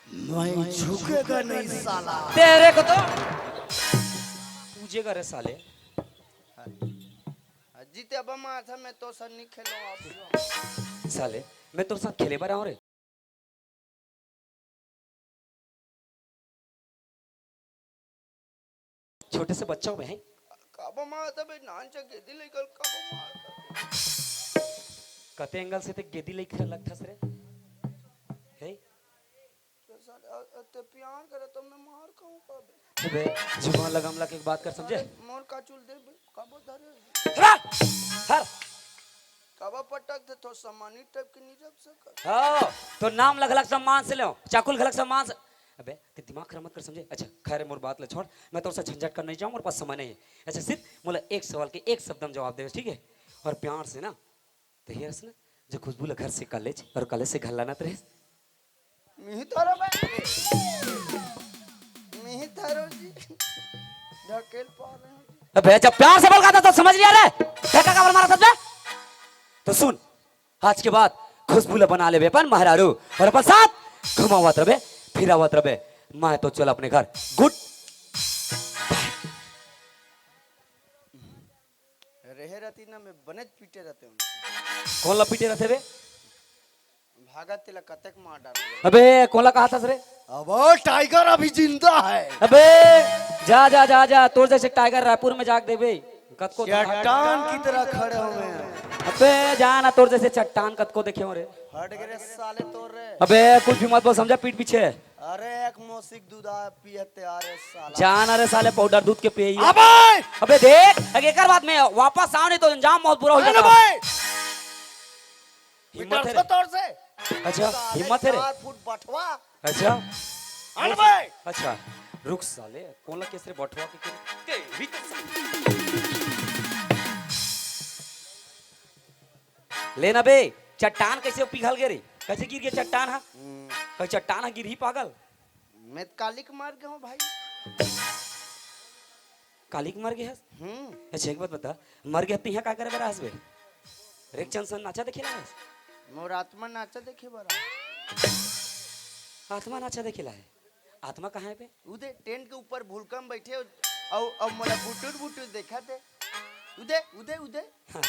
मैं झुकेगा नहीं साला। तेरे को तो पूजेगा रे साले। जीते अब माथा में तो सर नहीं खेलो आप साले मैं तो साथ खेले बार रे। छोटे से बच्चों में है कब माथा में नान चके दिल निकल कब माथा कते एंगल से ते गेदी लेकर लगता सरे है ते प्यार करे तो मैं मार खाऊं कब बे जुबान लगाम लगा के बात कर समझे मोर का चुल दे कब धरे हर कब पटक दे तो सम्मानित टाइप की नहीं रख सका हाँ तो नाम लगलक सम्मान से लो चाकुल घलक सम्मान से अबे ते दिमाग खराब मत कर समझे। अच्छा खैर मोर बात ले छोड़ मैं तो उससे झंझट कर नहीं जाऊँ मेरे पास समय नहीं है। अच्छा सिर्फ मोला एक सवाल के एक शब्द में जवाब दे ठीक है और प्यार से ना तो ये ना जो खुशबू ले घर से कॉलेज और कॉलेज से घर लाना तो रहे मिही तारो बे मिही तारो जी ढकेल पा रहे हैं अबे जब प्यार से बोल था तो समझ लिया रे धक्का का मारा था तो सुन आज के बाद खुशबू ले बना ले बेपन महारारू और अपन साथ घुमावत रहे फिरावत रहे मैं तो चल अपने घर गुड रहे रहती ना मैं बनेज पीटे रहते हूँ कौन ला पीटे रहते बे भागत तिला कतक मार डाल अबे कौन ला कहा था सरे अब टाइगर अभी जिंदा है अबे जा जा जा जा तोर जैसे टाइगर रायपुर में जाग दे बे कत को चट्टान की तरह खड़े हुए हैं अबे जाना तोर जैसे चट्टान कत को देखे हो रे हट गए साले तोड़ रहे अबे कुछ भी मत बोल समझा पीठ पीछे अरे एक मोसिक दूध पियते आ रहे साला जाना रे साले पाउडर दूध के पिए अबे अबे देख अगर एक बात में वापस आओ नहीं तो अंजाम बहुत बुरा हो जाएगा हिम्मत है तोड़ से अच्छा हिम्मत है रे 4 फुट बटवा अच्छा अरे भाई अच्छा रुक साले कौन ला केसरे बटवा के लेना बे चट्टान कैसे पिघल गए रे कैसे गिर गया चट्टान हा कोई चट्टान हा गिर ही पागल मैं कालिक मार गया हूँ भाई कालिक मर गया अच्छा एक बात बता मर गया तो यहाँ का करे बरा हसबे रेक चंसन नाचा देखे ना मोर आत्मा नाचा देखे बरा आत्मा नाचा देखे ला है आत्मा कहाँ है बे उदे टेंट के ऊपर भूलकम बैठे और मोला बुटुर बुटुर देखा थे उदे उदे उदे हाँ।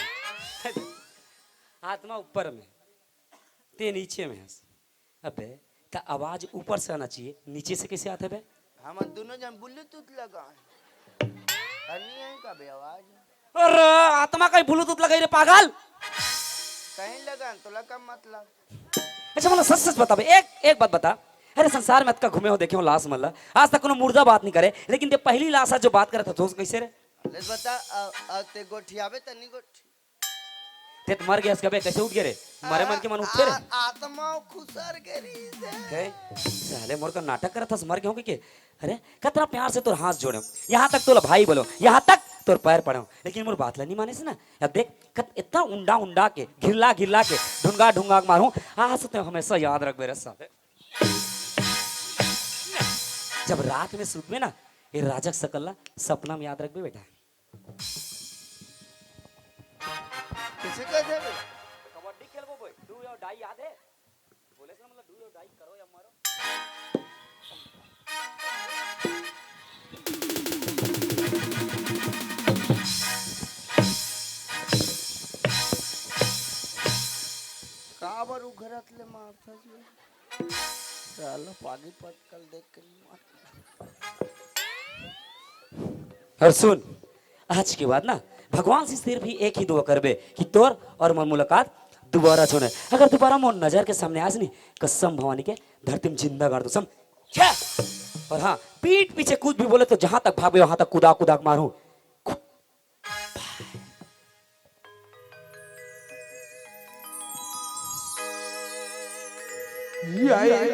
आत्मा ऊपर में ते नीचे में है अबे तो आवाज ऊपर से आना चाहिए नीचे से कैसे आता है बे हम दोनों जन ब्लूटूथ लगा नहीं है का बे आवाज अरे आत्मा कहीं ब्लूटूथ लगाई रे पागल कहीं लगा तो लगा मतलब अच्छा मतलब सच सच बता बे एक बात बता अरे संसार में का घूमे हो देखे हो लाश मल्ला आज तक कोनो मुर्दा बात नहीं करे लेकिन ते पहली लाश जो बात करे था तो कैसे रे ले बता ते गोठियाबे तनी गोठी ते मर गया इसका बे कैसे उठ गए रे मरे मन के मन उठते रे आत्मा खुसर गरी है साले मोर का नाटक करत था मर गए हो के अरे कितना प्यार से तोर हाथ जोड़ो यहाँ तक तोला भाई बोलो यहाँ तक तोर पैर पड़ो लेकिन मोर बात ला नहीं माने से ना अब देख इतना उंडा उंडा के घिरला घिरला के ढूंगा ढूंगा मारूं आज तो हमेशा याद रख मेरे साले जब रात में सुत में ना ये राजक सकल्ला सपना में याद रख बे बेटा किसे कहते हैं कबड्डी खेलबो बोय डू या डाई याद है बोले से मतलब डू या डाई करो या मारो काबर उघरतले मारता जी साला पागी पटकल देख के मार और सुन आज के बाद ना भगवान से सिर्फ ही एक ही दुआ करबे कि तोर और मोर मुलाकात दोबारा छोड़े अगर दोबारा मोर नजर के सामने आस नहीं कसम भवानी के धरती में जिंदा गाड़ दो सम और हाँ पीठ पीछे कुछ भी बोले तो जहां तक भागे वहां तक कुदा कुदा मारूं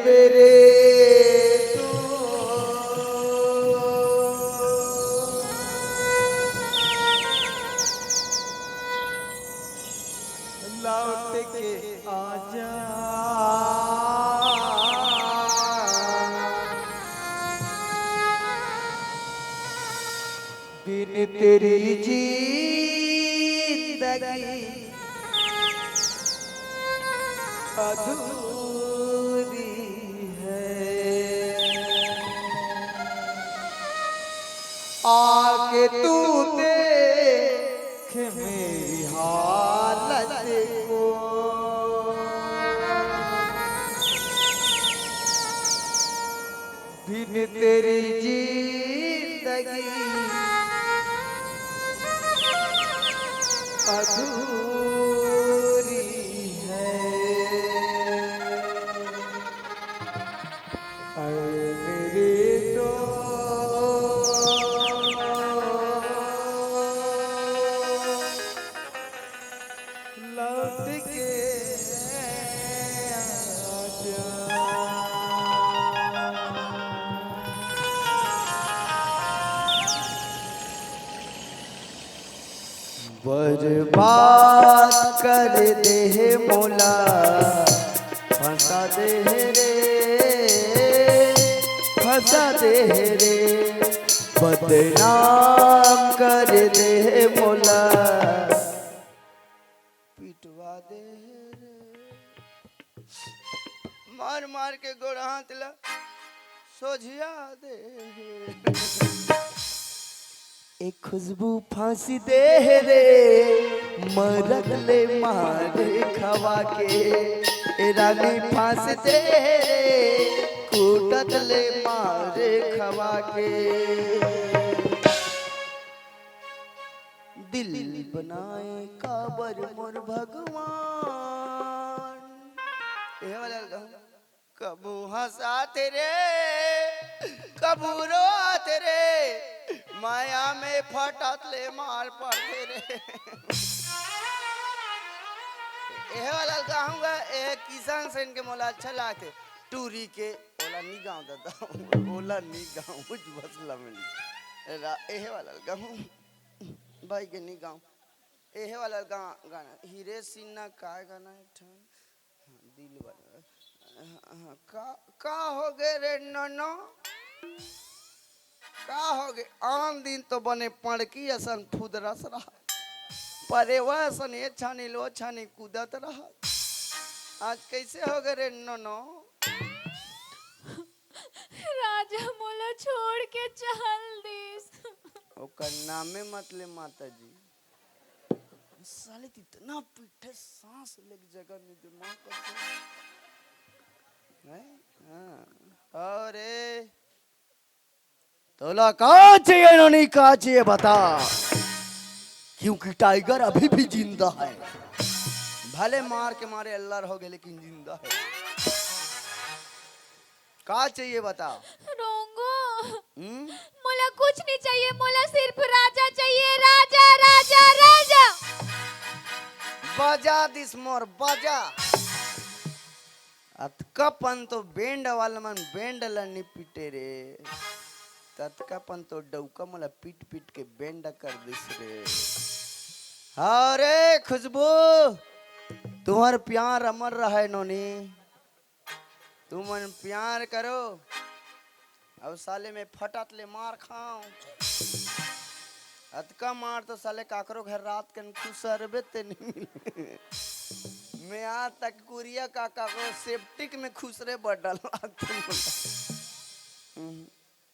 मेरे लौट के आजा बिन तेरी जिंदगी अधूरी है आके तू देख मेरी हालत को, बिन तेरी जिंदगी अधूरी है। अरे मेरे तो लौट के आजा। बर्बाद कर दे मोला, फंसा दे रे, फंसा दे रे, बदनाम कर दे मोला, पिटवा दे रे, मार मार के गोड़ हाथ ला सोझिया दे। एक खुशबू फांसी दे रे, मरद ले मारे खवा के, ए रानी फांसी दे रे, कूटत ले मारे खवा के। दिल बनाए काबर मोर भगवान, ए वाला कबू हंसाते रे, कबू रोते रे, माया में फटत ले मार पड़ते रे। एहे वाला गाऊंगा ए किसान सेन के मोला अच्छा लागते, टूरी के ओला नी गाँव दादा, ओला नी गाँव कुछ बसला मिली। एहे वाला गाऊं भाई के नी गाँव, एहे वाला गाना हीरे सिन्हा का गाना है ठन दिल वाला का हो गए रे ननो, का हो गए आन दिन तो बने पड़की असन फुदरस रहा, परे वसन ये छानी लो छानी कूदत रहा, आज कैसे हो गए रे ननो। राजा मोला छोड़ के चल दिस। ओकर नामे मतलब माता जी, साले इतना पीठे सांस लग जगह में दिमाग है। अरे तोला कहाँ चाहिए नोनी, कहाँ चाहिए बता, क्योंकि टाइगर अभी भी जिंदा है, भले मार के मारे अल्लाह हो गए लेकिन जिंदा है। कहाँ चाहिए बता। रोंगो मोला कुछ नहीं चाहिए, मोला सिर्फ राजा चाहिए, राजा राजा राजा। बजा दिस मोर बजा, अतकापन तो बैंड वाला मन बैंड लनी पिटे रे, ततकापन तो डौका मला पीट पीट के बैंड कर दिस रे। अरे खुशबू तुम्हार प्यार अमर रहा है नोनी, तुम मन प्यार करो, अब साले में फटत ले मार खाओ, अतका मार तो साले काकरो घर रात के खुसरबे ते नहीं मिले। मैं आज तक कुरिया काका को सेप्टिक में खुसरे बडल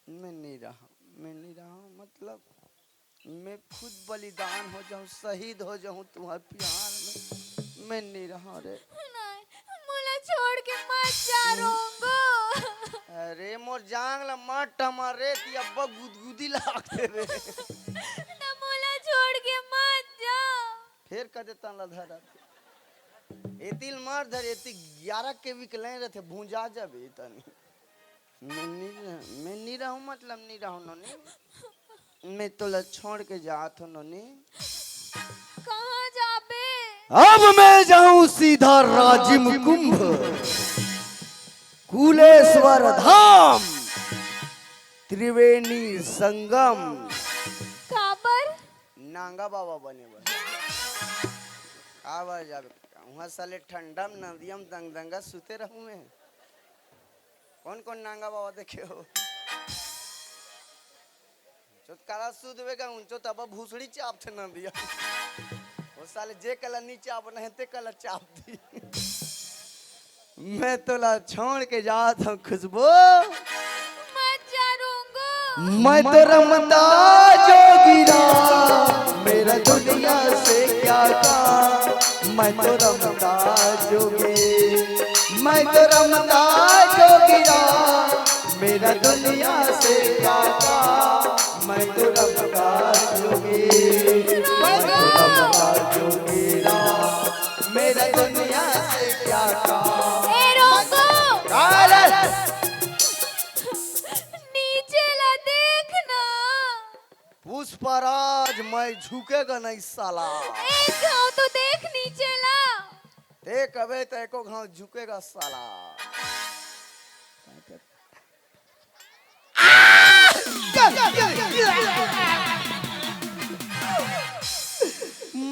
मैं नहीं रहा मतलब मैं खुद बलिदान हो जाऊं, शहीद हो जाऊं तुम्हारे प्यार में, मैं नहीं रहा रे। नहीं मोला छोड़ के मत जा रोंगो। अरे मोर जांग ला मत मारे ती अब्बा गुदगुदी लागते रे। ना मोला छोड़ के मत जा। फिर कदे तन धरा एतिल मार धर एति 11 के विकले रहते भूंजा जाबे तनी। मैं नहीं रहूं मतलब नहीं रहूं नोनी, मैं तोला छोड़ के जात हूं नोनी। कहाँ जाबे? अब मैं जाऊं सीधा राजिम कुंभ, कुलेश्वर धाम, त्रिवेणी संगम। काबर? नांगा बाबा बने बस आवाज जाबे वहाँ साले ठंडा में नदियम दंग दंगा सुते रहूं मैं। कौन कौन नांगा बाबा देखे हो? चोत काला सुधवेगा उनचो तब भूसड़ी चाप थे नदिया, वो साले जे कला नीचे आप नहते कला चाप दी। मैं तोला छोड़ के जात हूँ खुशबू। मत जा रोंगो। मैं तो रमता जोगिरा, मेरा दुनिया से क्या काम। मैं तो रमता जोगी, मैं तो रमता जोगिरा, मेरा दुनिया से क्या काम। मैं तो रमता जोगी, मैं तो रमता जोगिरा, मेरा दुनिया से क्या काम। ए रोको, नीचे ला देखना। पुष्पराज मैं झुकेगा नहीं साला। एक घाव तो देख नीचे ला। देख अबे तो एको घाव झुकेगा साला।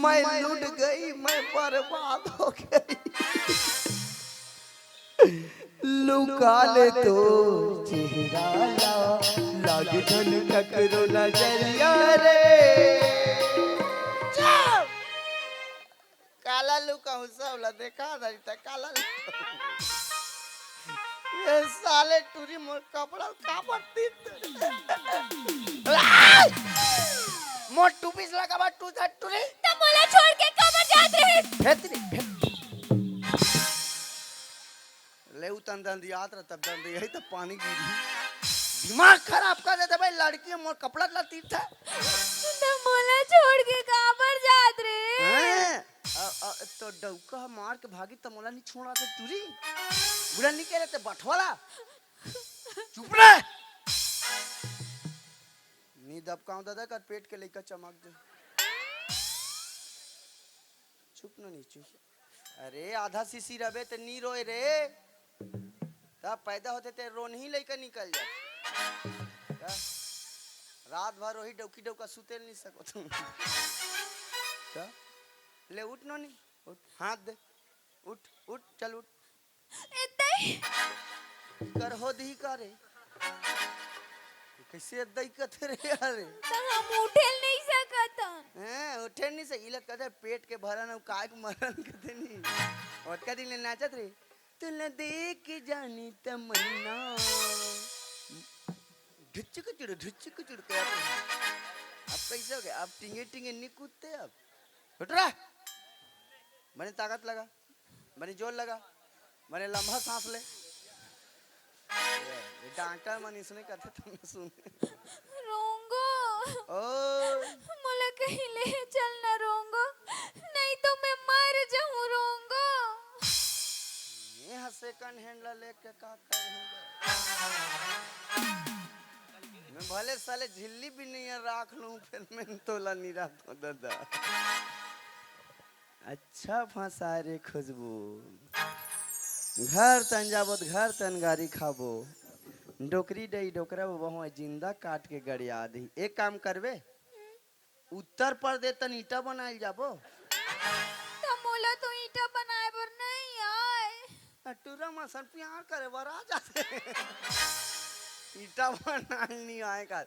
मैं लुट गई, मैं बर्बाद हो गई। लुका ले तो चेहरा ला, लागे धन ककरो नजरिया रे। काला लुका हूँ सबला देखा नहीं था काला लुका। ये साले टूरी मोर कपड़ा कापड़ती मोर टूपीस लगा बा टू था टूरी। तो मोला छोड़ के कबर जात रहे। फेतरी ले उतन दंद याद रहा तब दंद यही तो पानी गिरी। दिमाग खराब कर देते भाई लड़की मोर कपड़ा लाती था। तो मोला छोड़ के कबर जात रहे। तो डौका मार के भागी तो मोला नहीं छोड़ा के टूरी। बुढ़ा नहीं कह रहे थे बटवाला। चुप रहे। नी दबकाऊं दादा कर पेट के लेकर चमक दे। चुप ना नहीं चुप। अरे आधा सीसी रबे तो नी रोए रे। तब पैदा होते थे रोन ही लेकर निकल जाते। रात भर वही डौकी डौका सुते नहीं सको तुम। ले उठ नो नहीं उठ हाथ दे उठ उठ चल उठ। इतई कर हो दी करे कैसे दई कथे रे यारे। तो हम उठेल नहीं सकत। हैं उठे नहीं से इलत कथे पेट के भरन और काय के मरन कथे नहीं। और कदी ले नाचत रे तुला देख के जानी तमन्ना ढुच्चक चिड़ के अब कैसे हो गया। अब टिंगे टिंगे नहीं कूदते। अब उठ रहा मैंने ताकत लगा, मैंने जोर लगा, मैंने लंबा सांस ले। डॉक्टर मनी सुने कहते तुमने सुने। रोंगो ओ मोला कहीं ले चल ना रोंगो, नहीं तो मैं मर जाऊं रोंगो। ये सेकंड हैंड लेके का करूंगा। मैं भले साले झिल्ली भी नहीं राख लूं फिर मैं तोला नहीं रखो दादा। अच्छा फंसा रे खुशबू। घर तन जाबोत घर तन गाड़ी खाबो। डोकरी डई डोकरा बहु जिंदा काट के गड़िया दी। एक काम करबे उत्तर प्रदेश तन ईटा बनाइल जाबो। तो मोला तो ईटा बनाए बर नहीं आए। टूरा मसन प्यार करे बर आ जाते। ईटा बनाइल नहीं आए का।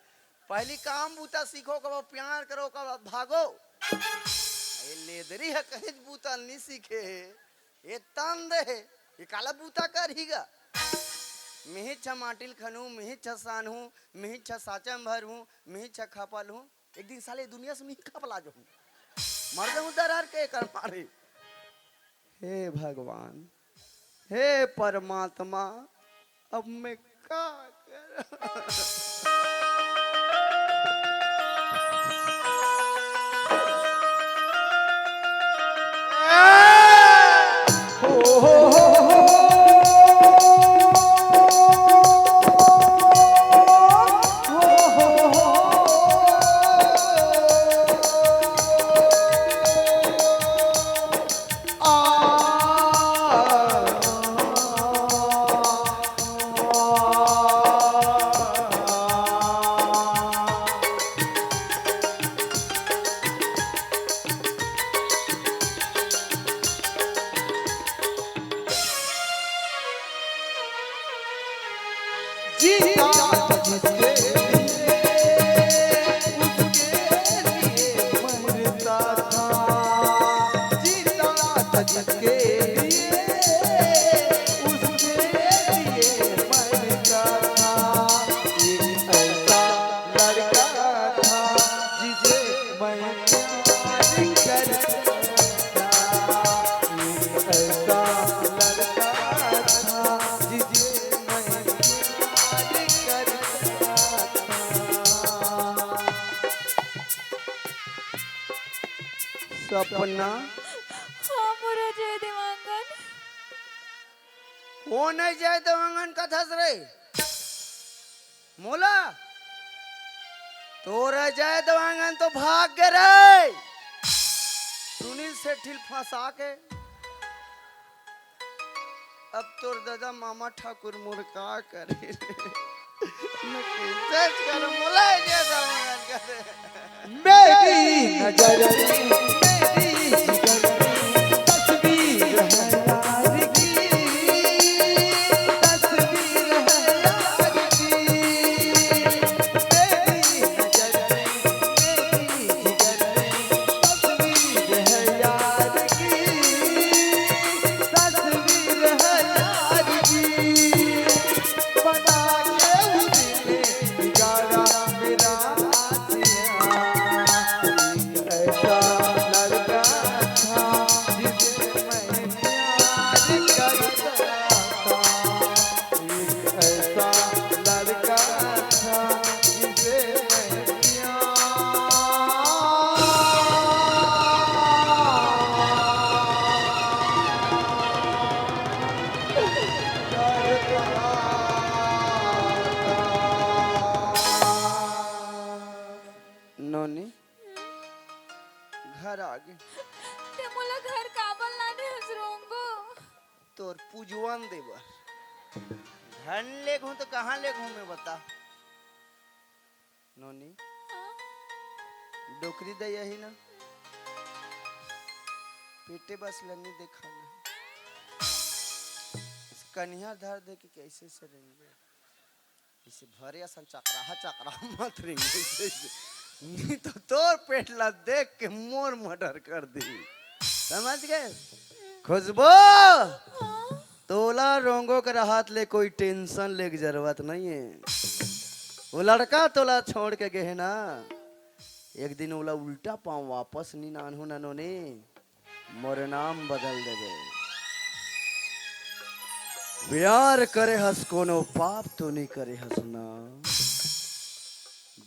पहली काम बूता सीखो कब प्यार करो कब भागो। ये लेदरी है कहीं बूता नहीं सीखे है। ये तंद है ये काला बूता करेगा। मिही छ माटिल खनू मिही छ सानहू मिही छ साचम भर हूँ मिही छ खपल हूँ। एक दिन साले दुनिया से मिही खपला जो हूँ मर जाऊँ दरार के कर मारे। हे भगवान हे परमात्मा अब मैं क्या करूं। सपना हाँ मोरा जय देवांगन हो नहीं जाए तो आंगन कथस रे मोला तोरा जाए तो आंगन तो भाग गए रे सुनील से ठिल फंसा के अब तोर दादा मामा ठाकुर मोर का करे सच कर मोला जैसा आंगन करे मेरी नजर मेरी तस्वीर है यार की तस्वीर है यार की मेरी नजर मेरी तस्वीर है यार की तस्वीर है यार की बना के उसने बिगाड़ा मेरा आसिया ऐसा लड़का था जिसे मैं प्यार करता था एक ऐसा लड़का था जिसे मैं नोनी घर आ गए ते मोला घर काबल लाने हसरोंगो तोर पूजवन देवर धन ले घूं तो कहाँ ले घूं मैं बता नोनी डोकरी दे यही ना पेटे बस लन्नी देखा ना कन्या धार दे के कैसे से रहेंगे इसे भरे असन चकरा मत रहेंगे नहीं तो तोर पेटला देख के मोर मर्डर कर दी समझ गए खुशबू तोला रोंगो के हाथ ले कोई टेंशन ले की जरूरत नहीं है वो लड़का तोला छोड़ के गए ना एक दिन ओला उल्टा पाँव वापस नहीं नानू नानो ने मोर नाम बदल देवे प्यार करे हस कोनो पाप तो नहीं करे हस ना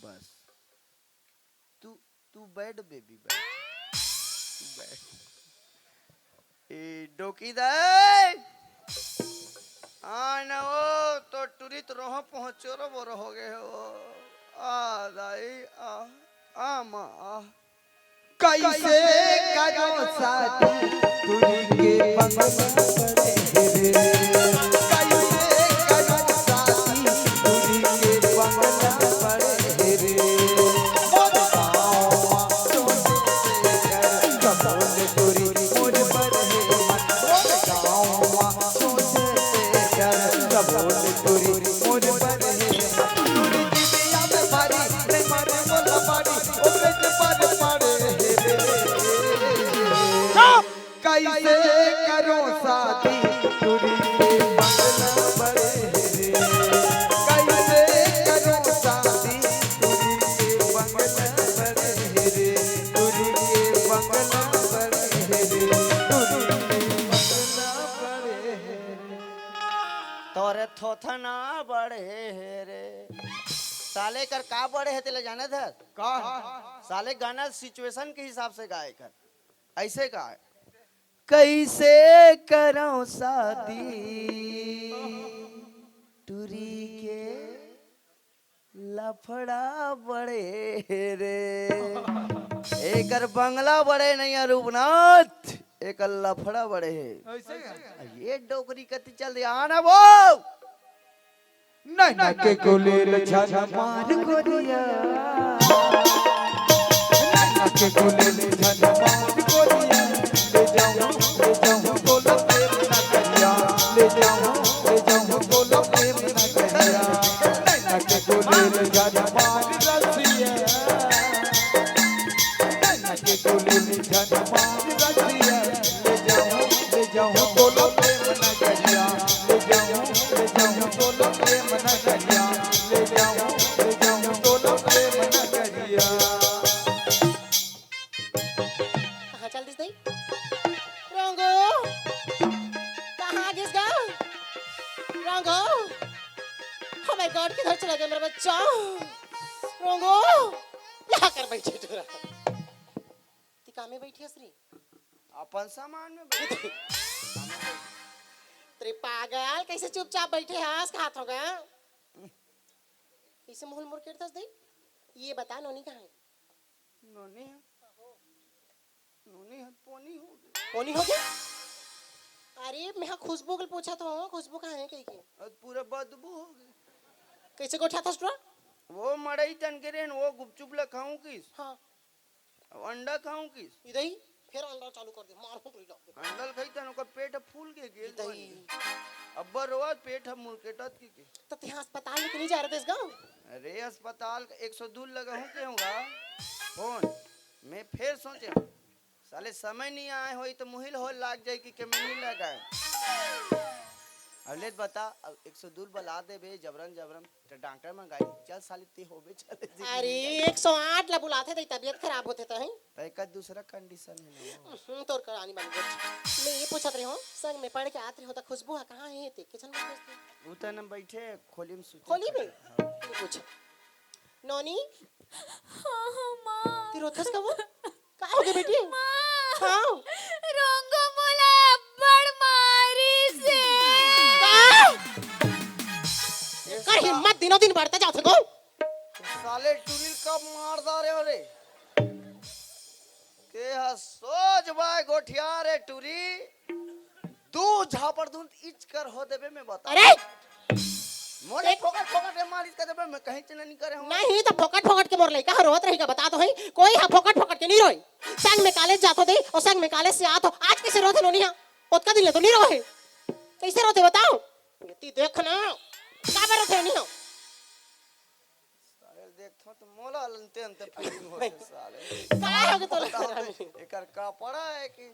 बस तू तू बैठ बेबी बैठ तू बैठ ए डोकी दे ना वो तो टुरित रोह पहुंचो रो वो रहोगे हो आ दाई आ माँ आ कैसे करो साथी तुरी के बंगला बड़े रे कैसे करो साथी तुरी के बंगला बड़े रे मोर गाँव सोचे कर कबूल तुरी मोर बड़े मोर गाँव सोचे कर कबूल तुरी मोर बड़े तुरी दिया में भारी नहीं मारे मोला बाड़ी ओ पेट पर पड़े कैसे करो शादी तुरी के बंगला बड़े रे कैसे करो शादी तुरी के बंगला बड़े रे तुरी के बंगला बड़े रे तुरी के बंगला बड़े तोरे थोथना बड़े हे रे साले कर का बड़े है तेले जाने था का साले गाना सिचुएशन के हिसाब से गाए कर ऐसे का कैसे करो शादी टूरी के लफड़ा बड़े रे एकर बंगला बड़े नहीं है रूपनाथ एक लफड़ा बड़े है ये डोकरी कति चल दिया आना वो नैना के गुलेल छन मान गोरिया नैना के गुलेल छन मान गोरिया ले जाऊं बोलो प्रेम न करिया ले जाऊं बोलो प्रेम न करिया नैना के गुलेल छन मान रसिया नैना के गुलेल छन मान रसिया ले जाऊं बोलो प्रेम न करिया ले जाऊं बोलो प्रेम न करिया ले जाऊं बोलो प्रेम न करिया कहाँ चल दिस रंगो कहाँ गिस गया रंगो oh my God किधर चला गया मेरा बच्चा रंगो यहाँ कर बैठे तू काम में बैठी हसरी अपन सामान में बैठ। तेरे पागल कैसे चुपचाप बैठे हंस का हाथ हो गया इसे मोहल मोर केट दस दे ये बता नोनी कहाँ है नोनी है पोनी हो गई। कौन हो गया अरे मैं खुशबू को पूछा तो खुशबू कहाँ है कहीं की और पूरा बदबू हो गई। कैसे को उठा था स्ट्रॉ वो मड़ई तन के रेन वो गुपचुप ला खाऊं किस हाँ अब अंडा खाऊं किस इधर ही फिर अंडा चालू कर दे मार हो गई अंडल खाई तन ओकर पेट फूल के गेल इधर बन ही गई। अब्बा रोज पेट हम मुर्केटत की के। तो ते अस्पताल लेके नहीं जा रहे थे इस गांव अरे अस्पताल का 102 लगा हूं के होगा फोन मैं फिर सोचे साले समय नहीं आए होई तो मुहिल हो लाग जाए कि नहीं लगाए। अब ले बता अब 102 बुला दे बे जबरन तो डॉक्टर में गाड़ी चल साले ते होबे चले जी। अरे 108 ला बुलाते थे तबीयत खराब होते थे तो एक दूसरा कंडीशन है ना। तोर करानी बन गई मैं ये पूछत रही हूं संग में पढ़ के आत रही होता खुशबू कहां है ते किचन में भेजते उ त न बैठे खोली में सुते खोली में ये पूछ नोनी हाँ माँ ती रोथस का वो का हो गया बेटी माँ हां रंगो मोला बड़ मारी से कर हिम्मत दिनों दिन बढ़ता जाते को साले टुरिल कब मार दा रे रे के हा सोच बाय गोठिया रे टुरी दू झापड़ दूं इच कर हो देबे मैं बता अरे मोले फोकट रे मालिश कर देबे मैं कहीं चना नहीं करे हूं नहीं तो फोकट के मोर लइका रोत रहेगा बता दो है कोई हा फोकट के नहीं रोई संग में कॉलेज जातो दे और संग में कॉलेज से आतो आज कैसे रोते नो नहीं ओतका दिन ले तो नहीं रोए कैसे रोते बताओ ये देख ना का बे रोते नहीं हो साले देखथो तो मोला लनते अंते फीलिंग होते साले का हो गया तो एकर कपड़ा है कि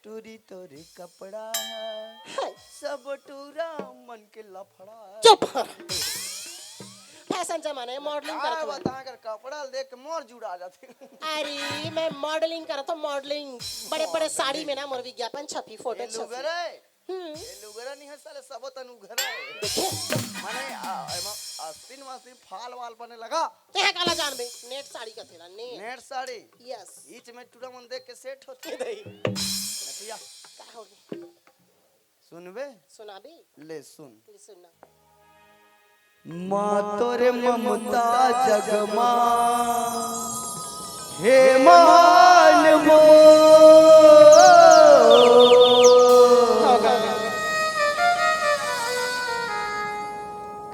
टूरी तोरे कपड़ा है सब टूरा मन के लफड़ा है। चुप फैशन जमाना है मॉडलिंग क्या करत बता कर कपड़ा देख के मोर जुड़ा जाते। अरे मैं मॉडलिंग करत हूं मॉडलिंग बड़े बड़े साड़ी में ना मोर विज्ञापन छपी फोटो छपी लुगर है ये लुगर नहीं है साले सब तन उघर है देखिए माने आस्तीन वास्तीन फाल वाल पने लगा ते काला जान बे नेट साड़ी का थेला नेट साड़ी यस बीच में टूरा मन देख के सेट होते नहीं नटिया का हो गया सुनबे सुना बे ले सुन ले सुनना माँ तोरे ममता जगमा हे मान मो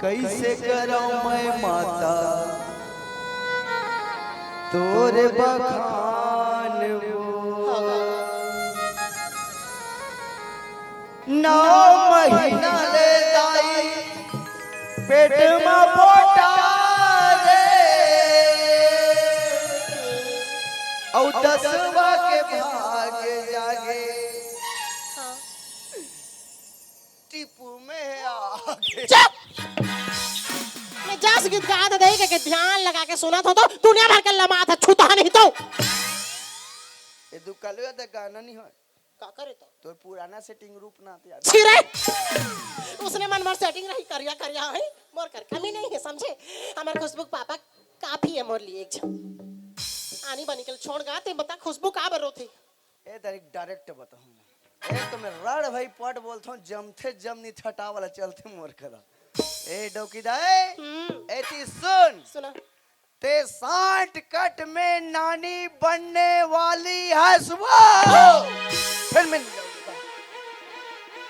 कैसे करूं मैं माता तोरे बखान वो 9 महीना ले दाई पेट में पोटा रे औ 10वां के भागे जागे हां टिपू में आगे मैं जास गीत गा दे के ध्यान लगा के सुना था तो दुनिया भर का लमा था छूता नहीं तो ये दुकलवे तो गाना नहीं हो का करे तो पुराना सेटिंग रूप ना आते छिरे उसने मन मर सेटिंग रही करिया है मोर कर कमी नहीं है समझे हमारे खुशबू पापा काफी है मोर लिए एक जन आनी बनी के छोड़ गा ते बता खुशबू का बरो थी ए तारीख डायरेक्ट बताऊं एक तो मैं रड़ भाई पट बोलता हूं जमथे जम नहीं छटा वाला चलते मोर करा ए डोकीदाए ए ती सुन सुना ते 60 कट में नानी बनने वाली है सुबह फिर मैं नहीं जाऊंगा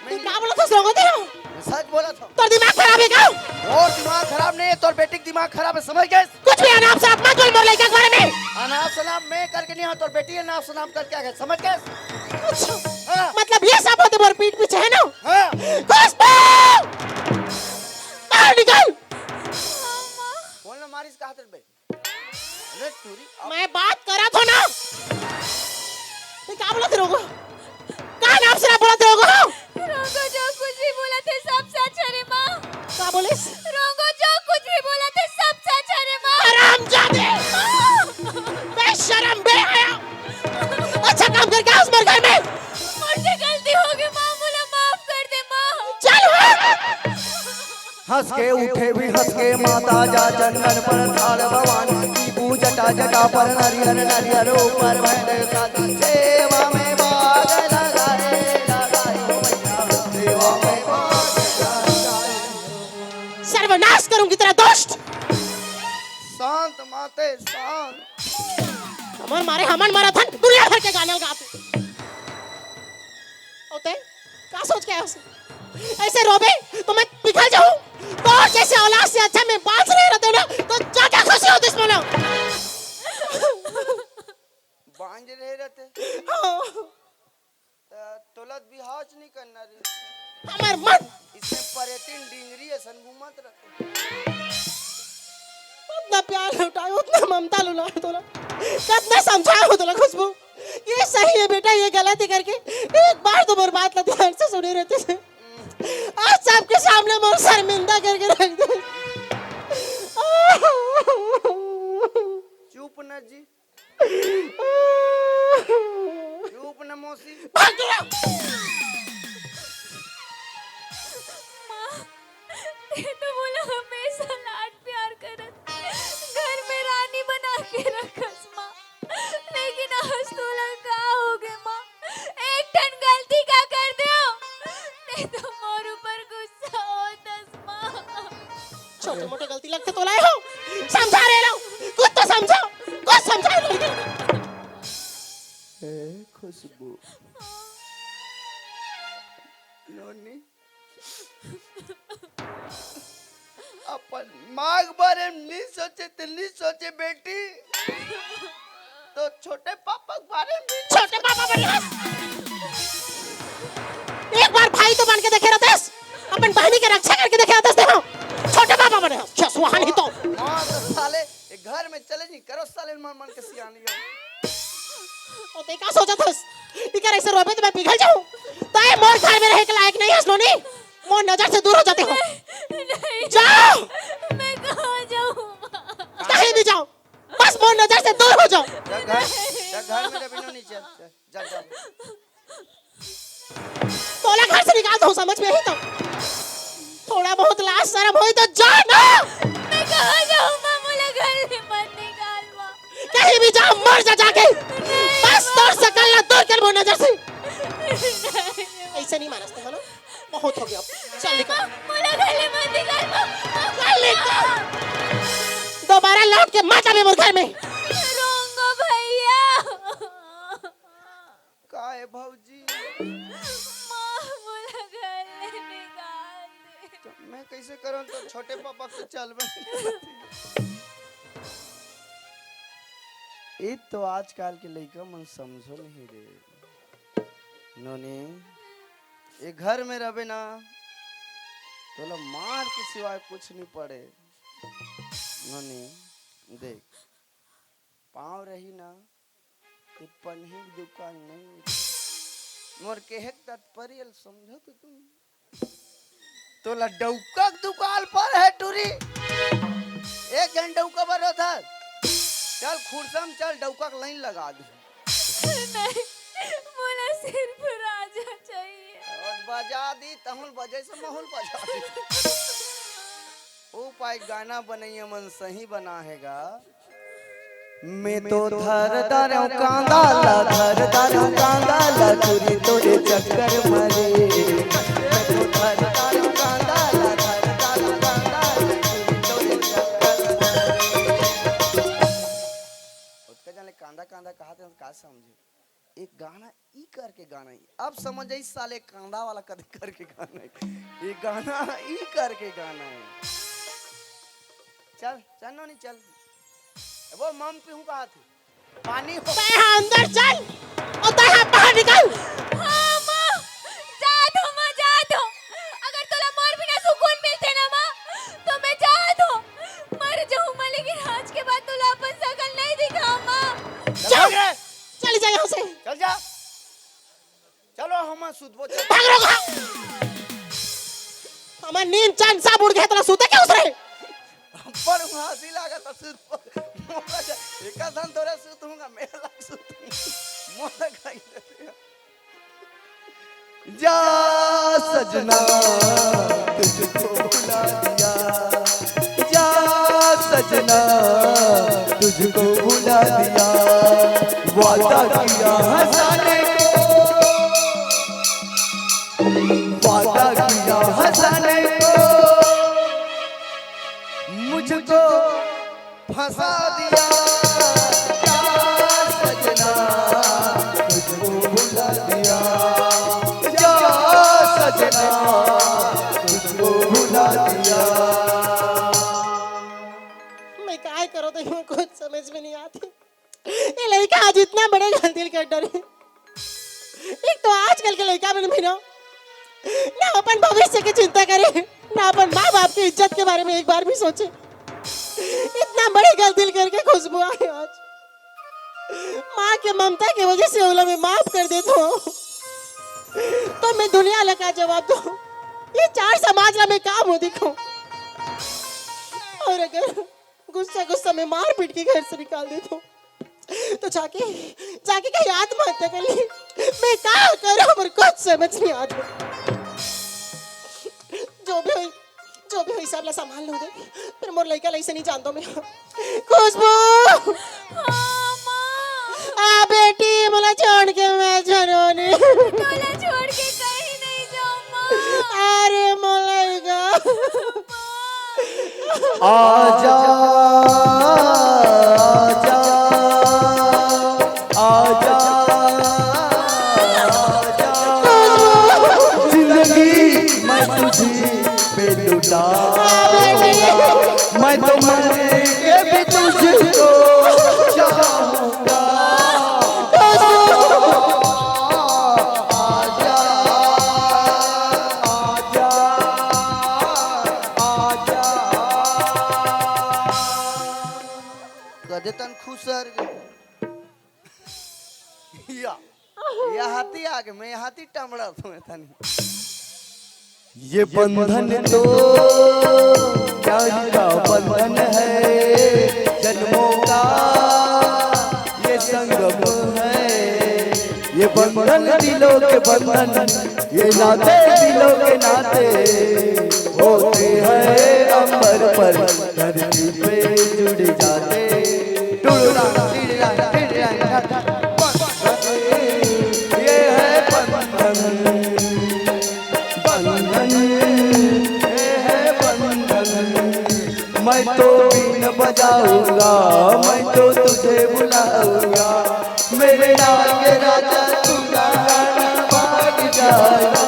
तू क्या बोला था सोगो तेरा मैं सच बोला था तोर दिमाग खराब है क्या और दिमाग खराब नहीं है तोर बेटी का दिमाग खराब है समझ गए कुछ भी अनाप शनाप मत बोल मोर लइका के बारे में अनाप शनाप मैं करके नहीं हूं तोर बेटी है नाप शनाप कर क्या है समझ गए हाँ। मतलब ये सब होते मोर पीठ पीछे है ना हाँ खुशबू बाहर निकल बोलना मारिस का हाथ बे अरे टूरी मैं बात करा था ना ये क्या बोला तेरे को क्या नाम से बोला तेरे को रंगो जो कुछ भी बोला थे सब सच है रे माँ क्या बोले रंगो जो कुछ भी बोला थे सब सच है रे माँ हरामजादे बेशरम बेहया अच्छा काम करके आ उस मर घर में मुझसे गलती हो गई माँ मुझे माफ कर दे माँ चल हंस के उठे भी हंस के माता जा चंदन पर थाल भवान की पूजटा जटा पर नरियर नरियर ऊपर बैठे साथ सेवा में बाग लगाए लगाए हो मैया सेवा में बाग लगाए। सर्वनाश करूंगी तेरा दुष्ट। शांत माते शांत। हमन मारा था दुनिया भर के गाने गाते होते क्या सोच के आया उसे? ऐसे रोबे तो मैं पिघल जाऊं। तो जैसे औलाद से अच्छा मैं बांस नहीं रहते ना तो क्या क्या खुशी होती इसमें ना। बांझ रहे रहते तोलत भी हाज नहीं करना रे हमार मन इसमें पर्यटन डिंगरी ऐसन घूमत रहते। उतना प्यार लुटाया उतना ममता लुटाया तोला कितना समझाया हो तोला खुशबू ये सही है बेटा ये गलती करके एक बार तो बर्बाद कर दिया ऐसे सुने रहते थे आज सबके सामने मोर शर्मिंदा करके रख दे। चुप न जी चुप न मौसी। भाग तू लोग। माँ ये तो बोला हमेशा लाड प्यार करत घर में रानी बना के रखस माँ लेकिन आज तो लगा हो गए माँ एक टन गलती का कर दो नहीं तो मोर ऊपर गुस्सा होतस माँ। छोटे मोटे गलती लगते तो लाए हो समझा रहे लो कुछ तो समझो कुछ समझा लो। खुशबू नोनी अपन माग बारे में नहीं सोचे बेटी तो छोटे पापा के बारे में छोटे पापा बनियास एक बार भाई तो बन के देखे रहते अपन बहनी के रक्षा करके देखे रहते देखो छोटे पापा बने छसवान ही तो मां तो साले एक घर में चले नहीं करो साले मन के सियानी हो। ओ ते का सोचा थस इकर ऐसे रोबे तो मैं पिघल जाऊं ताए मोर घर में रहे के लायक नहीं है सुनोनी मोर नजर से दूर हो जाते हो। नहीं जाओ मैं कहाँ जाऊँ माँ कहीं भी जाओ बस मोर नजर से दूर हो जाओ। घर में रबिनो नहीं चल जा तोला घर से निकाल दो समझ में ही तो थोड़ा बहुत लाज शर्म होई तो जा ना। मैं कहाँ जाऊँ माँ मुझे घर से मत निकाल माँ कहीं भी जाओ मर जा जाके बस तोड़ सकल ना दूर कर मोर नजर से। ऐसे नहीं मानते मानो बहुत हो गया चल निकल मुझे घर से मत निकाल माँ चल निकल दोबारा लौट के मत आवे मोर घर में। रोंगो भैया का है भौजी माँ मुझे घर से निकाल दे। तो मैं कैसे करूं तो छोटे पापा से चल बन ये तो आजकल के लड़का मन समझो नहीं रे नोनी ये घर में रहे ना तो लो मार के सिवाय कुछ नहीं पड़े। नोनी देख पाँव रही ना ये पन्ही की दुकान नहीं मोर के हेक तात्पर्य समझो तो तुम तो डौका दुकान पर है टूरी एक जन डौका पर होता चल खुरसम चल डौका की लाइन लगा दे। नहीं मुझे सिर्फ राजा चाहिए और बजा दी तहुल बजे से माहौल बजा दी ओ पाई गाना बनैया मन सही बना हैगा मैं तो धर दारू कांदा ला टूरी तोरे चक्कर मरे मैं तो धर दारू कांदा ला कांदा कांदा कहते हैं का समझे एक गाना ई करके गाना ही अब समझ आई साले कांदा वाला कद करके गाना है ये गाना ई करके गाना है। चल चल नो नहीं चल वो मम पे हूँ कहा थी पानी हो तै अंदर चल और तै बाहर निकल। हाँ माँ जा दो अगर तोला मोर बिना सुकून मिलते ना माँ तो मैं जा दो मर जाऊँ माँ लेकिन आज के बाद तोला अपन शकल नहीं दिखा माँ। चल जा यहाँ से चल जा चलो हम सुधबो चल भाग रहो हमार नींद चैन सब उड़ गए तोला सूते क्यों उसरे पर हंसी लगा तो सुध मोरा एक धन तोरे सुतूंगा मेला सुतूंगा मोरा खाई जा सजना तुझको बुला दिया सजना तुझको भुला दिया, वादा किया हंसाने को, वादा किया हंसाने को, मुझको फंसा दिया क्या सजना, तुझको भुला दिया, जा सजना तुझको भुला दिया। मैं काय करो तो यूं कुछ समझ में नहीं आती। ये लड़का आज इतना बड़े दिल के डर है। एक तो आजकल के लड़का में भी ना अपन भविष्य की चिंता करे, ना अपन माँ बाप की इज्जत के बारे में एक बार भी सोचे। इतना बड़े गलती करके खुशबू आई आज। माँ के ममता की वजह से ओला में माफ कर दे तो मैं दुनिया लगा जवाब दूं। ये चार समाज ला मैं काम हो दिखाऊं, और अगर गुस्सा गुस्सा में मार पीट के घर से निकाल दे तो जाके जाके कहीं आत्महत्या कर ली। मैं क्या करूं पर कुछ समझ नहीं आता। जो भी हो हिसाब ला संभाल लो दे, फिर मोर लड़का ऐसे नहीं जानता मैं। खुशबू हाँ माँ, आ बेटी मला छोड़ के मैं जनोनी, तोला छोड़ के कहीं नहीं जाऊँ माँ। अरे मोलाइगा आजा आजा आजा आजा, जिंदगी मैं तुझे पे लुटा, मैं तो मर के भी तुझको चाहूंगा। आजा आजा आजा, कदे तन खुसर या हाथी आगे मैं हाथी टमड़ा तुम्हें तनी। ये बंधन तो प्यार का बंधन है, जन्मों का ये संगम है। ये बंधन दिलों के बंधन, ये नाते दिलों के नाते होते हैं अंबर पर धरती पे जुड़ जाते। टुड़ुड़ा टिड़िड़ा टिड़िड़ा, ये है बंधन, बंधन ये है बंधन। मैं तो बीन बजाऊंगा, मैं तो तुझे बुलाऊंगा, मेरे नाम के राजा तू गाना भाग जाना।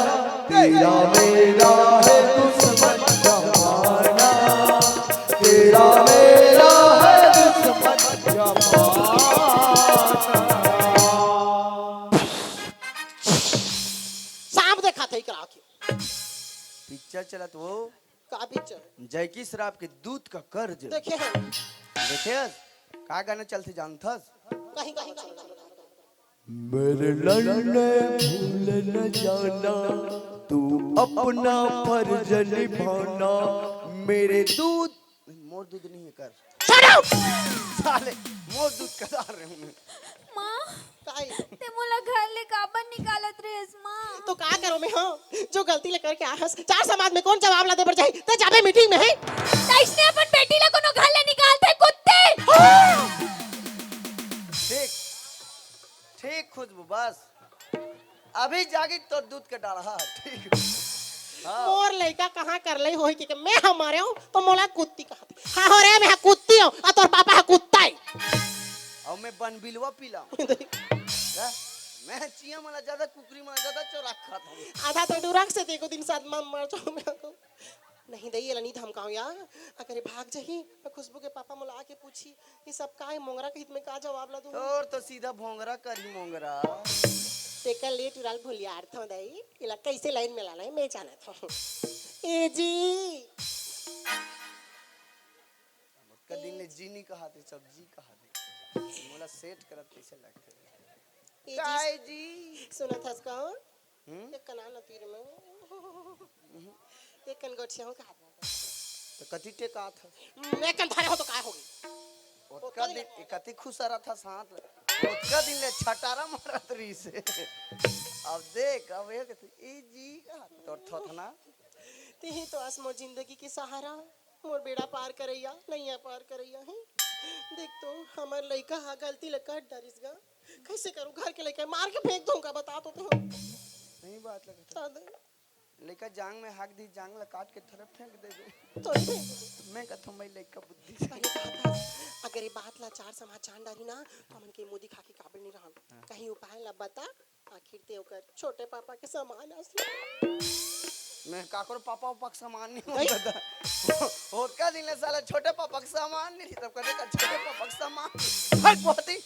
तेरा मेरा है दुश्मन जमाना, तेरा मेरा है दुश्मन जमाना। सांप देखा था इकरा के पिक्चर चला तो वो का पिक्चर जैकी श्राप के दूध का कर्ज देखे हैं देखे का गाना चलते जानथस कहीं कहीं मेरे लड़ने भूल न जाना, तू अपना फर्ज निभाना। मेरे दूध मोर दूध नहीं है कर शट अप साले मोर दूध कदा रहे हूं माँ, काई ते मोला घर ले काबर निकालत रेस माँ। तो का करो मैं हां जो गलती ले करके आहस चार समाज में कौन जवाब ला दे पर जाई ते जाबे मीटिंग में है तैसने अपन बेटी ला कोनो घर ले निकालते कुत्ते। ठीक ठीक खुशबू बस अभी जाके तो दूध का डाला ठीक हाँ मोर लड़का कहां कर लई होई कि मैं हमारे हूं तो मोला कुत्ती कहत हां हो रे मैं कुत्ती हूं और तोर पापा है कुत्ता है और मैं बनबिलवा पीला मैं चिया मला ज्यादा कुकरी मला ज्यादा चोरा खाता हूं आधा तो डुरक से देखो दिन साथ मर जाऊं मैं को नहीं दई ये नहीं धमकाऊं यार अगर ये भाग जाही मैं खुशबू के पापा मोला आके पूछी ये सब का है मोंगरा के हित में का जवाब ला दूं और तो सीधा भोंगरा करी मोंगरा टेका लेट उड़ाल भूलिया अर्थ हो दई इला कैसे लाइन में लाना है मैं जाना था ए जी कदी ने जी नहीं कहा थे सब जी कहा थे मोला सेट करत कैसे लगते ए काय जी जी सुना था इसका एक कना न तीर में एक कन गोटिया हो का तो कति टे का था मैं कन धारे हो तो काय होगी उसका दिन कति खुश रहा था साथ उसका दिन ले छटारा मारत रही से अब देख अब एक ए जी का तो था ना ते ही तो आसमो जिंदगी की सहारा मोर बेड़ा पार करैया नैया पार करैया है देख तो हमार लइका हा गलती लगा डरिस गा कैसे करूं घर के लइका मार के फेंक दूंगा बता तो नहीं बात लगा बता दे लड़का जांग में हाक दी जांग ला काट के तरफ फेंक दे दे तो नहीं फेंक मैं कहता हूं मैं लड़का बुद्धि से अरे बात है, अगर ये बात ला चार समाचार डाली ना तो हमन के मुदी खा के काबिल नहीं रहन कहीं उपाय ला बता आखिर ते ओकर छोटे पापा के समान असली मैं काकर पापा उपक सामान नहीं होता और का दिन ले साला छोटे पापा के सामान नहीं तब कहते का छोटे पापा के सामान हट बहुत ही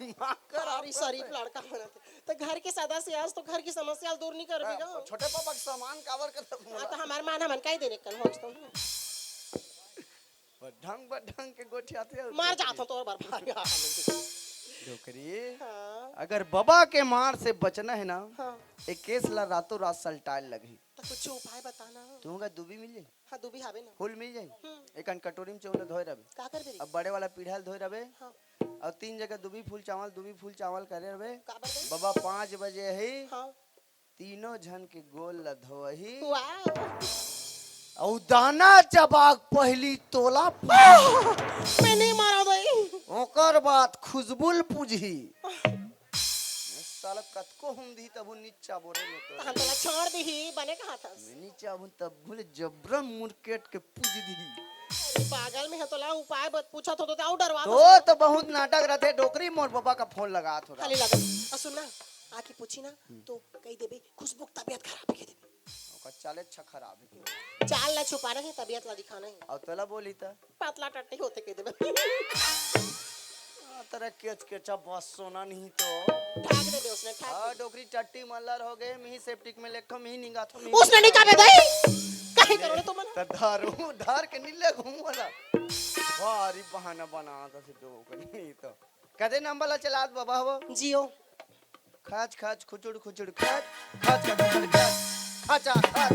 दिमाग खराब सारी शरीफ लड़का होना थे तो घर के सदस्य आज तो घर की समस्या दूर नहीं कर बेगा छोटे पापा के सामान कावर कर तो हमार मान हमन काई देने कल होच तो ढंग के गोठिया थे मार जात हो तो और बर्बाद डोकरी हां अगर बाबा के मार से बचना है ना हां एक केस ला रातों रात सलटाल लगी तो कुछ उपाय बताना तुमका दुबी मिल जाई हां दुबी हावे ना फूल मिल जाई एक कटोरी में चौल धोए रबे का कर बेरी अब बड़े वाला पीढ़ा धोए रबे हां और 3 जगह दुबी फूल चावल करे रबे का बर गई बाबा 5 बजे है हां तीनों जन के गोल ला धोही वाह और दाना चबाक पहली तोला मैं नहीं मारा भाई ओकर बाद खुशबुल पूजी साला कतको हम दी तब नीचा बोरे में तो हम तोला छोड़ दी बने कहा था नीचा हम तब भूले जबरन मुरकेट के पूज दी अरे पागल में है तोला उपाय बत पूछा तो आउ डरवा तो बहुत नाटक रहते डोकरी मोर बाबा का फोन लगा थोड़ा खाली लगा और सुन ना आके पूछी ना तो कही देबे खुशबू की तबीयत खराब है देबे ओकर चाले अच्छा खराब है चाल ला छुपाना है तबीयत ला दिखाना है और तला बोली था पतला टट्टी होते कह देबे तरह केच केचा बस सोना नहीं तो ठाक देबे उसने ठाक हां डोकरी टट्टी मल्लर हो गए मी सेप्टिक में लेखो मी निगा थो मी उसने नहीं काबे दई कहीं करो तो मन त धार के नीले घूम वाला भारी बहाना बना था से डोकरी तो कदे नंबर ला चलात बाबा हो जियो खाच खाच खुचुड़ खुचुड़ खाच खाच खाच खुचुड़ खाच खाचा खाच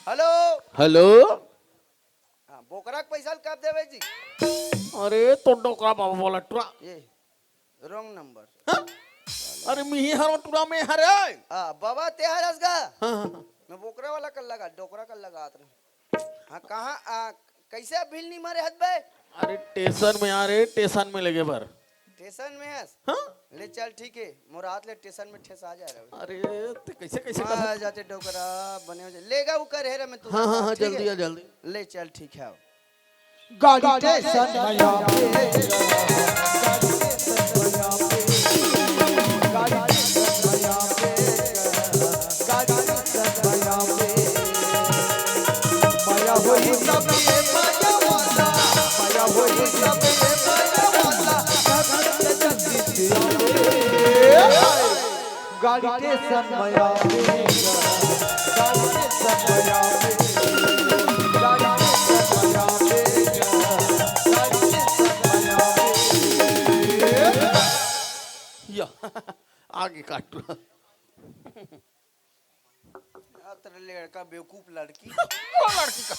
हेलो हेलो हां बोकरा के पैसा कब देवे जी अरे तो डोकरा बाबा बोला टुरा ये रॉन्ग नंबर हाँ? अरे मिही हरो टुरा में हरे हां बाबा ते हरस गा हाँ, हाँ, मैं बोकरा वाला कल लगा डोकरा कल लगा रहे हां कहां कैसे बिल नहीं मारे हद बे अरे स्टेशन में आ रहे स्टेशन में लगे भर स्टेशन में है हाँ? ले चल ठीक है मोर हाथ ले स्टेशन में ठेस आ जा रहा अरे ते कैसे कैसे है आ जाते डोकरा बने हो जाए लेगा वो कर है मैं तू हाँ हाँ हाँ ठीक है? जल्दी आ जल्दी ले चल ठीक है गाड़ी स्टेशन नया पे गाड़ी स्टेशन नया पे गाड़ी स्टेशन नया पे माया होई सब ये माया वाला माया होई सब ये माया वाला गाड़ी स्टेशन नया पे गाड़ी स्टेशन नया पे गाड़ी स्टेशन नया या आगे काट रहा तेरे लड़का बेवकूफ लड़की वो लड़की का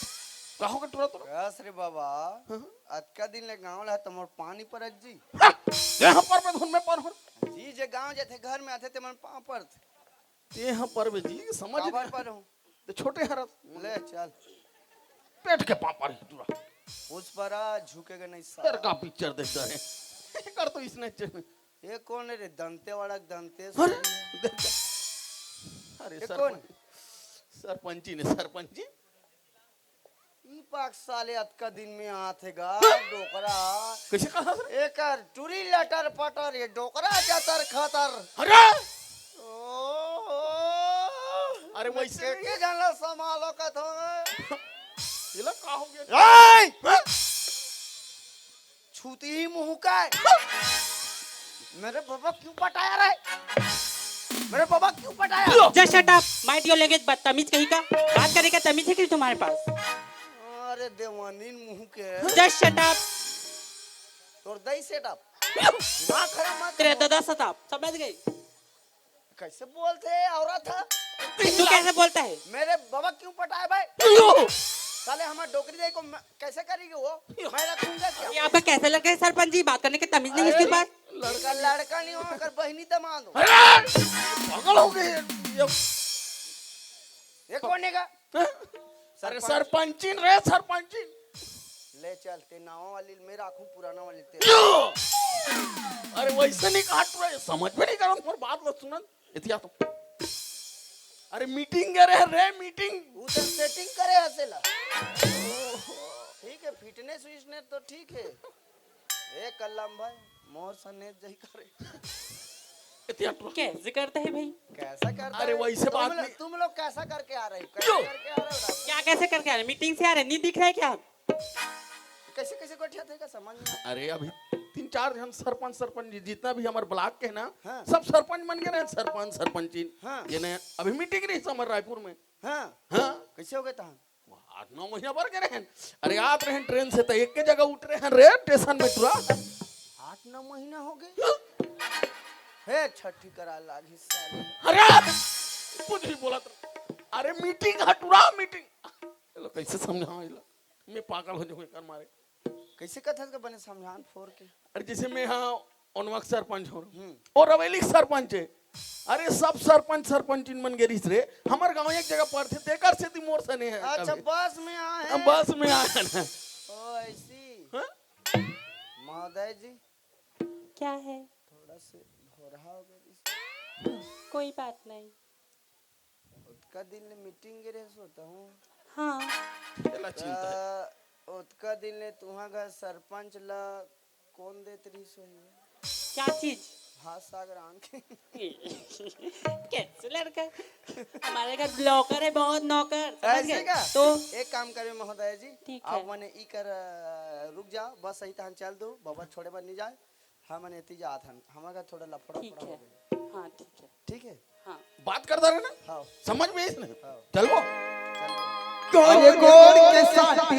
कहो का टुरा तो बस रे बाबा आज का दिन ले गांव ला तमोर पानी पर जी यहाँ पर मैं धुन में पर हूँ जी जे गांव जाते घर में आते ते मन पांव पर यहाँ पर भी जी समझ काबर पर हूं ते छोटे हरत ले चल पेट के पापा रही टुरा उस पर झुकेगा नहीं तेरे साला का पिक्चर देखता है कर तो इसने ये कौन है रे दंते वाला दंते अरे देख अरे ये कौन सरपंची ने सरपंची ई पाक साले आज का दिन में आते गा डोकरा कैसे कहा एक टूरी लटर पटर ये डोकरा जातर खातर अरे ओ अरे वैसे के जानला संभालो का तो ये लोग का हो गया छूती ही मुंह का मेरे बाबा क्यों पटाया रे मेरे बाबा क्यों पटाया just shut up might your language बदतमीज कहीं का बात करने का तमीज है कि तुम्हारे पास अरे देवानीन मुंह के जस्ट शट अप तोर दई सेटअप दिमाग खराब मत तेरे करो। दादा सताप समझ गई कैसे बोलते हैं औरत है तू कैसे बोलता है मेरे बाबा क्यों पटाए भाई साले हमारे डोकरी दे को कैसे करेगी वो मैं रखूंगा क्या ये आपका कैसे लग रहा है सरपंच जी बात करने के तमीज नहीं इसके पास लड़का लड़का नहीं होगा कर बहनी दमाद हो पागल हो गए ये कौन है का अरे सरपंचिन रे सरपंचिन। ले चलते नाव वाली मैं राखूं पुराना वाली तेरे। अरे वैसे नहीं काट रहे, समझ में नहीं करो तुम्हारी बात बस सुनन इतिया तो। अरे मीटिंग करे रे मीटिंग। उधर सेटिंग करे हसेला। ठीक है फिटनेस विटनेस तो ठीक है। ए कल्लम भाई मोर सने जही करे। इतिया तो। कैसे करते हैं भाई? कैसा करता अरे है? वैसे बात नहीं। तुम लोग कैसा करके आ रहे हो? कैसे करके आ रहे हो? क्या कैसे करके आ रहे? मीटिंग से आ रहे, नहीं दिख रहा है क्या? कैसे कैसे गोठिया थे का समझ में? अरे अभी 3-4 जन सरपंच जितना भी हमारे ब्लॉक के ना हाँ। सब सरपंच बन गए ना, सरपंच सरपंचिन। हाँ। ये ने अभी मीटिंग नहीं समझ रायपुर में। हाँ हाँ कैसे हो गए तहां? 8-9 महीना भर गए हैं। अरे आत रहे ट्रेन से तो एक के जगह उठ रहे हैं रे स्टेशन में तुरा। 8-9 महीना हो गए। हे छठी करा लागी साले। अरे कुछ भी बोला तो। अरे मीटिंग हटुरा मीटिंग। चलो कैसे समझाऊं इला, मैं पागल हो जाऊंगा कर मारे। कैसे कथन के बने समझान फोर के? अरे जैसे मैं हाँ उनवक सरपंच हो और रवेली सरपंच है। अरे सब सरपंच सरपंचिन बन गए रे। हमारे गांव एक जगह पर थे देकर से मोर सने है। अच्छा बस में आए हम हैं। बस में आए ना। ओ ऐसी हाँ? महोदय जी क्या है? थोड़ा से हो रहा हो गया। कोई बात नहीं। उसका दिन ने मीटिंग गिरे सोता हूँ। हाँ चला चिंता है। उसका दिन ने तुहा का सरपंच ला कौन देत रही सोई? क्या चीज? भात साग रान के। कैसे लड़का? हमारे घर ब्लॉकर है बहुत नौकर, समझ ऐसे गए? का? तो एक काम करे महोदय जी ठीक है। आप मने ई कर रुक जाओ बस सही तहन चल दो बाबा छोड़े बन नहीं जाए। हम मने इतनी जात हन हमारा थोड़ा लफड़ा ठीक पड़ा है। हो गया। हाँ ठीक है। ठीक है हाँ बात करता रहे ना हाँ समझ में इसने हाँ। चलो चल गोड़ गोड़ के साथ